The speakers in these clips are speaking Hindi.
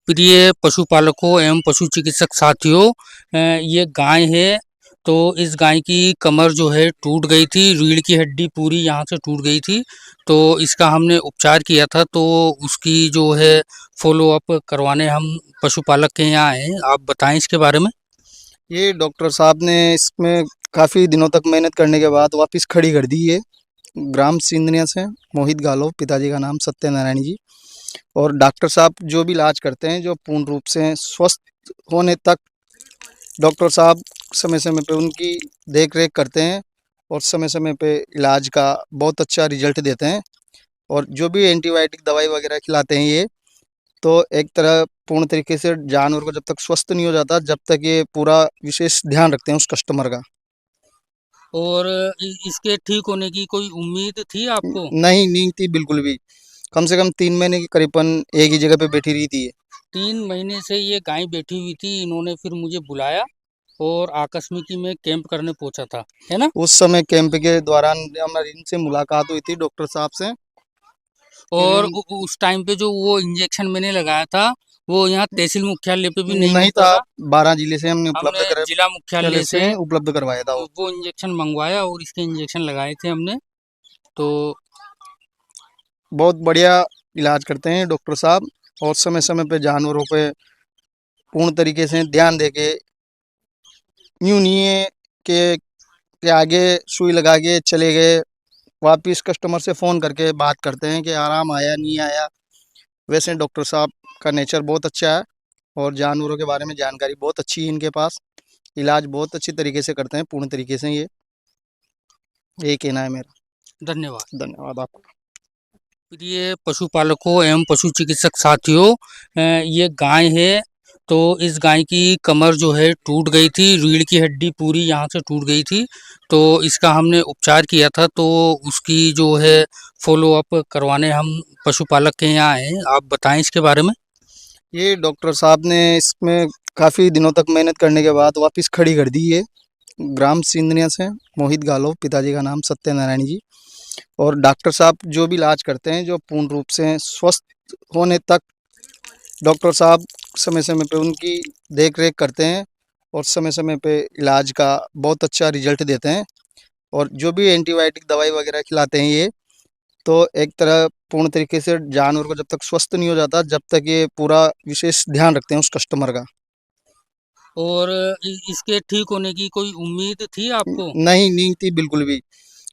प्रिय पशुपालकों एवं पशु चिकित्सक साथियों, ये गाय है। तो इस गाय की कमर जो है टूट गई थी, रीढ़ की हड्डी पूरी यहाँ से टूट गई थी। तो इसका हमने उपचार किया था, तो उसकी जो है फॉलो अप करवाने हम पशुपालक के यहाँ आए हैं। आप बताएं इसके बारे में। ये डॉक्टर साहब ने इसमें काफ़ी दिनों तक मेहनत करने के बाद वापस खड़ी कर दी है। ग्राम सिंधनिया से मोहित गालो, पिताजी का नाम सत्यनारायण जी। और डॉक्टर साहब जो भी इलाज करते हैं, जो पूर्ण रूप से स्वस्थ होने तक डॉक्टर साहब समय समय पे उनकी देख रेख करते हैं और समय समय पे इलाज का बहुत अच्छा रिजल्ट देते हैं। और जो भी एंटीबायोटिक दवाई वगैरह खिलाते हैं ये, तो एक तरह पूर्ण तरीके से जानवर को जब तक स्वस्थ नहीं हो जाता, जब तक ये पूरा विशेष ध्यान रखते हैं उस कस्टमर का। और इसके ठीक होने की कोई उम्मीद थी आपको? नहीं, नहीं थी बिल्कुल भी। कम से कम 3 महीने के करीबन एक ही जगह पे बैठी रही थी ये। 3 महीने से ये गाय बैठी हुई थी, इन्होंने फिर मुझे बुलाया और आकस्मिकी में कैंप करने पहुंचा था, है ना। उस समय कैंप के दौरान हमारी इनसे मुलाकात हुई थी डॉक्टर साहब से। और इन्होंने उस टाइम पे जो वो इंजेक्शन मैंने लगाया था, वो यहाँ तहसील मुख्यालय पे भी नहीं नहीं मिलता था, था। 12 जिले से हमने हमने उपलब्ध करे, जिला चले मुख्यालय से से उपलब्ध करवाया था वो। वो इंजेक्शन मंगवाया और इसके इंजेक्शन लगाए थे हमने। तो बहुत बढ़िया इलाज करते हैं डॉक्टर साहब। और समय समय पे जानवरों पे पूर्ण तरीके से ध्यान देके, यूं नहीं है कि आगे सुई लगा के चले गए, वापिस कस्टमर से फ़ोन करके बात करते हैं कि आराम आया नहीं आया। वैसे डॉक्टर साहब का नेचर बहुत अच्छा है और जानवरों के बारे में जानकारी बहुत अच्छी है इनके पास। इलाज बहुत अच्छी तरीके से करते हैं, पूर्ण तरीके से। ये यही कहना है मेरा। धन्यवाद। धन्यवाद आपका। प्रिय पशुपालकों एवं पशु चिकित्सक साथियों, ये गाय है। तो इस गाय की कमर जो है टूट गई थी, रीढ़ की हड्डी पूरी यहाँ से टूट गई थी। तो इसका हमने उपचार किया था, तो उसकी जो है फॉलो अप करवाने हम पशुपालक के यहाँ आए हैं। आप बताएं इसके बारे में। ये डॉक्टर साहब ने इसमें काफ़ी दिनों तक मेहनत करने के बाद वापस खड़ी कर दी है। ग्राम सिंधनिया से मोहित गालो, पिताजी का नाम सत्यनारायण जी। और डॉक्टर साहब जो भी इलाज करते हैं, जो पूर्ण रूप से स्वस्थ होने तक डॉक्टर साहब समय समय पे उनकी देख रेख करते हैं और समय समय पे इलाज का बहुत अच्छा रिजल्ट देते हैं। और जो भी एंटीबायोटिक दवाई वगैरह खिलाते हैं ये, तो एक तरह पूर्ण तरीके से जानवर को जब तक स्वस्थ नहीं हो जाता, जब तक ये पूरा विशेष ध्यान रखते हैं उस कस्टमर का। और इसके ठीक होने की कोई उम्मीद थी आपको? नहीं, नहीं थी बिल्कुल भी।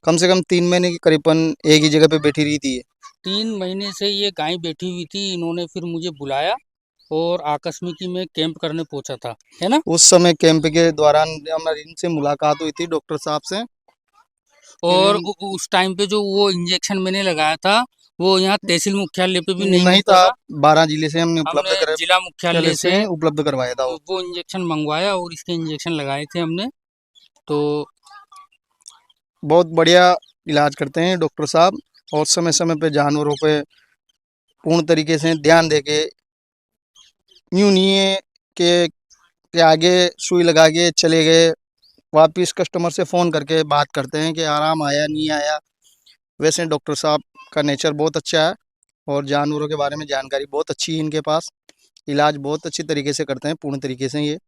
कम से कम 3 महीने के करीबन एक ही जगह पे बैठी रही थी ये। 3 महीने से ये गाय बैठी हुई थी, इन्होंने फिर मुझे बुलाया और आकस्मिकी में कैंप करने पहुंचा था, है ना। उस समय कैंप के दौरान हमारी इनसे मुलाकात हुई थी डॉक्टर साहब से। और इन्होंने उस टाइम पे जो वो इंजेक्शन मैंने लगाया था, वो यहाँ तहसील मुख्यालय पे भी नहीं नहीं मिलता था, था। 12 जिले से हमने उपलब्ध हमने करे, जिला चले मुख्यालय से से उपलब्ध करवाया था वो। वो इंजेक्शन मंगवाया और इसके इंजेक्शन लगाए थे हमने। तो बहुत बढ़िया इलाज करते हैं डॉक्टर साहब। और समय समय पे जानवरों पे पूर्ण तरीके से ध्यान देके, यूं नहीं है कि आगे सुई लगा के चले गए, वापिस कस्टमर से फ़ोन करके बात करते हैं कि आराम आया नहीं आया। वैसे डॉक्टर साहब का नेचर बहुत अच्छा है और जानवरों के बारे में जानकारी बहुत अच्छी है इनके पास। इलाज बहुत अच्छी तरीके से करते हैं, पूर्ण तरीके से। ये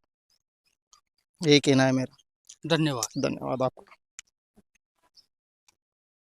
यही कहना है मेरा। धन्यवाद। धन्यवाद आपका।